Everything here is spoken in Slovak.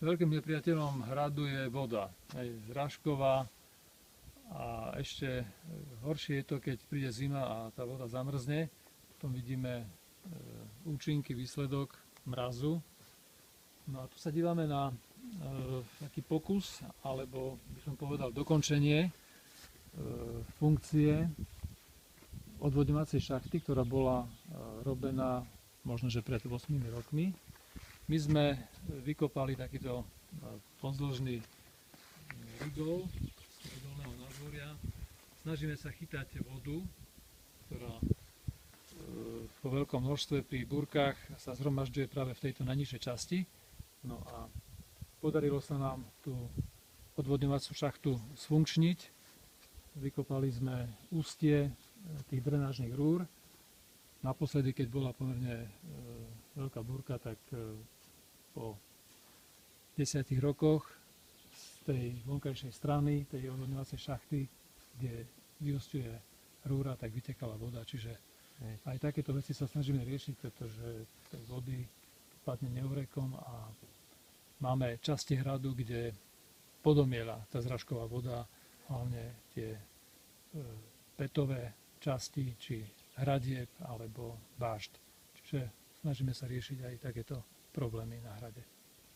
Veľkým nepriateľom hradu je voda, aj zrážková, a ešte horšie je to, keď príde zima a tá voda zamrzne. Potom vidíme účinky, výsledok mrazu. No a tu sa dívame na taký pokus, alebo by som povedal dokončenie funkcie odvodňovacej šachty, ktorá bola robená možno, že pred 8 rokmi. My sme vykopali takýto pozdĺžný rigol z dolného nádvoria. Snažíme sa chytať vodu, ktorá vo veľkom množstve pri búrkach sa zhromažďuje práve v tejto najnižšej časti. No a podarilo sa nám tú odvodňovaciu šachtu sfunkčniť. Vykopali sme ústie tých drenážnych rúr. Naposledy, keď bola pomerne veľká búrka, tak po 10 rokoch z tej vonkajšej strany, tej odvodňovacej šachty, kde vyúsťuje rúra, tak vytekala voda. Čiže aj takéto veci sa snažíme riešiť, pretože tej vody padne neurekom a máme časti hradu, kde podomiela tá zrážková voda, hlavne tie pätové časti, či hradieb alebo bášt. Čiže snažíme sa riešiť aj takéto problémy na hrade.